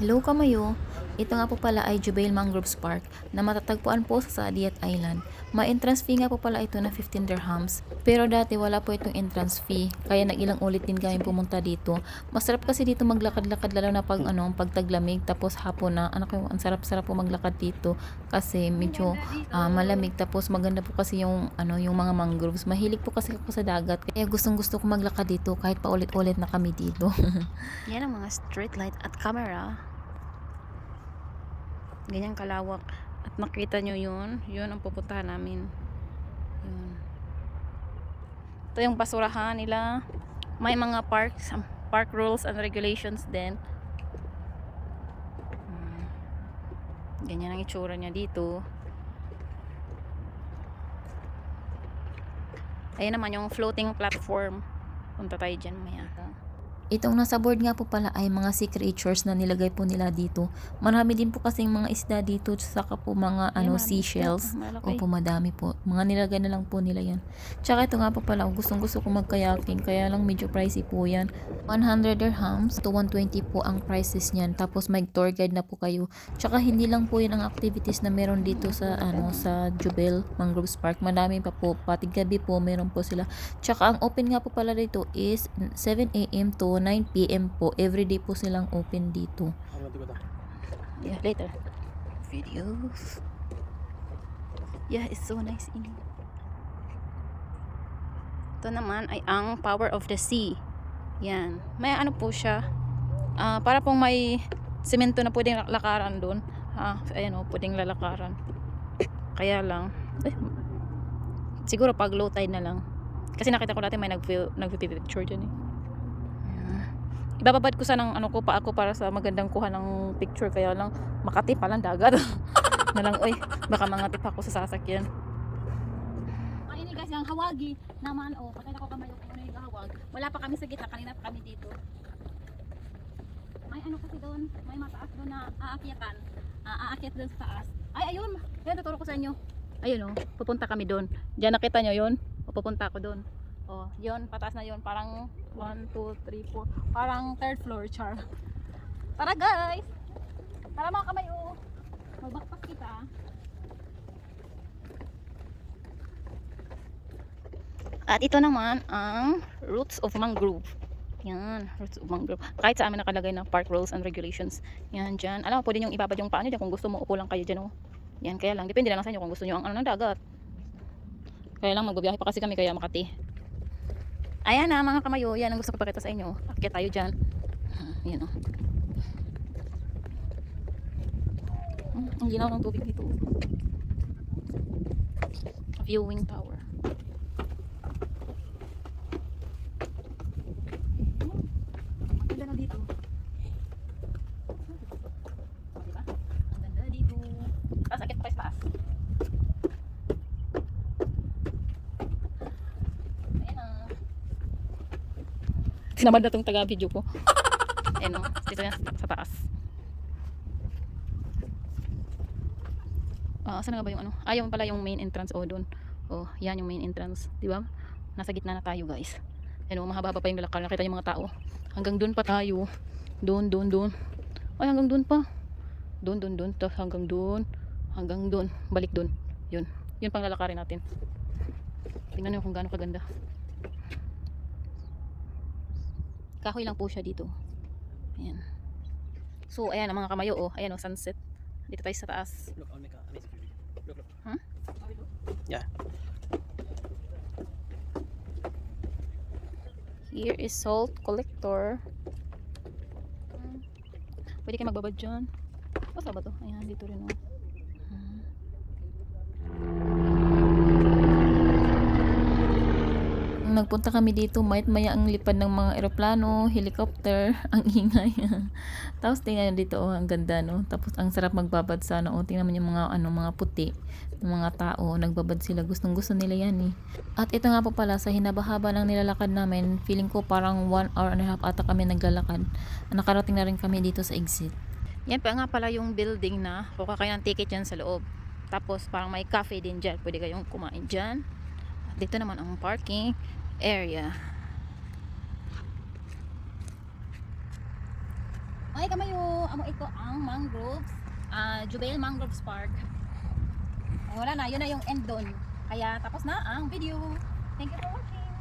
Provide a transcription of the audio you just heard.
Hello Kamayo! Ito nga po pala ay Jubail Mangroves Park na matatagpuan po sa Saadiyat Island. May entrance fee nga po pala ito na 15 dirhams. Pero dati wala po itong entrance fee, kaya nagilang ulit din kami pumunta dito. Masarap kasi dito maglakad-lakad lalo na pag taglamig, tapos hapon na. Anak ko, ang sarap-sarap po maglakad dito kasi medyo malamig, tapos maganda po kasi yung mga mangroves. Mahilig po kasi ako sa dagat, kaya gustong-gusto ko maglakad dito kahit paulit-ulit na kami dito. Yan ang mga street light at camera. Ganyan kalawak. At makita nyo yun ang pupuntahan namin. Yun. Ito yung basurahan nila. May mga park rules and regulations din. Ganyan ang itsura niya dito. Ayan naman yung floating platform. Punta tayo dyan maya. Itong nasa board nga po pala ay mga sea creatures na nilagay po nila dito. Marami din po kasing mga isda dito, saka po mga seashells. Opo, madami po. Mga nilagay na lang po nila yan. Tsaka ito nga po pala, gustong gusto ko mag-kayaking, kaya lang medyo pricey po yan. 100 dirhams to 120 po ang prices niyan. Tapos may tour guide na po kayo. Tsaka hindi lang po yan ang activities na meron dito sa sa Jubail Mangroves Park. Madami pa po. Pati gabi po meron po sila. Tsaka ang open nga po pala dito is 7 AM to 9 PM po. Everyday po silang open dito. Yeah, later. Videos. Yeah, it's so nice in here. Ito naman ay ang Power of the Sea. Yan. May ano po siya. Para pong may semento na pwedeng lakaran doon. Ayan o, pwedeng lalakaran. Kaya lang, siguro pag low tide na lang. Kasi nakita ko dati may nagpipicture dyan eh. Ibababad ko sa ng pa ako para sa magandang kuha ng picture, kaya lang Makati pa lang dagat. Na lang, baka mangatip ako sa sasakyan. Ay ini guys, yung hawagi naman patay na ko kamay yung hawag. Wala pa kami sa gitna, kanina pa kami dito. May kasi doon, may mataas doon na aakyatan. Aakyat doon sa taas. Ay ayun, yan tuturo ko sa inyo. Ayun pupunta kami doon. Diyan nakita nyo yun? Pupunta ako doon. Yun, pataas na yun. Parang 1, 2, 3, 4. Parang third floor, char. Tara guys! Tara mga kamay magbakpak kita. At ito naman ang Roots of Mangrove. Yan, Roots of Mangrove. Kahit sa amin nakalagay na park rules and regulations. Yan, dyan. Alam mo, pwede nyo ibabad yung paa nyo dyan. Kung gusto mo, upo lang kayo dyan. Yan, kaya lang. Depende lang sa inyo kung gusto nyo ang ng dagat. Kaya lang, magbabiyahe pa kasi kami, kaya Makati. Ayan na mga kamayo, yan ang gusto ko pakita sa inyo. Akyat tayo dyan. Yan ang ginaw ng tubig dito. Viewing tower. Ang ganda na dito. Diba? Ang ganda dito. Tapos akyat pa tayo sa taas. Sinamad na tong taga-video ko. Ayan dito yan sa taas. Saan nga ba yung yung pala yung main entrance doon. Yan yung main entrance, di ba? Nasa gitna na tayo, guys. Ayan mahaba pa yung lalakar. Nakita yung mga tao. Hanggang doon pa tayo. Doon. Ay, hanggang doon pa. Doon. Tapos hanggang doon. Hanggang doon. Balik doon. Yun pang lalakarin natin. Tingnan niyo kung gaano kaganda. Kahoy lang po siya dito. Ayan. So, ayan ang mga kamayo. Ayan sunset. Dito tayo sa taas. Look, I'll make a amazing video. Look. Huh? Yeah. Here is salt collector. Pwede kayo magbabad dyan. Basta ba to? Ayan, dito rin Nagpunta kami dito, maya ang lipad ng mga eroplano, helicopter, ang ingay. Tapos tingnan dito, ang ganda Tapos ang sarap magbabad sa tingnan mo yung mga puti, yung mga tao, nagbabad sila, gustong-gusto nila yan At ito nga po pala, sa hinabahaba ng nilalakad namin, feeling ko parang 1 hour and a half ata kami naglalakad. Nakarating na rin kami dito sa exit. Yan pa nga pala yung building na kuha kayo ng ticket yan sa loob. Tapos parang may cafe din dyan, pwede kayong kumain dyan. At dito naman ang parking area. Ay kamayo, amo ito Mangroves, Jubail Mangroves Park. Wala na, yun na yung end doon. Kaya tapos na ang video. Thank you for watching.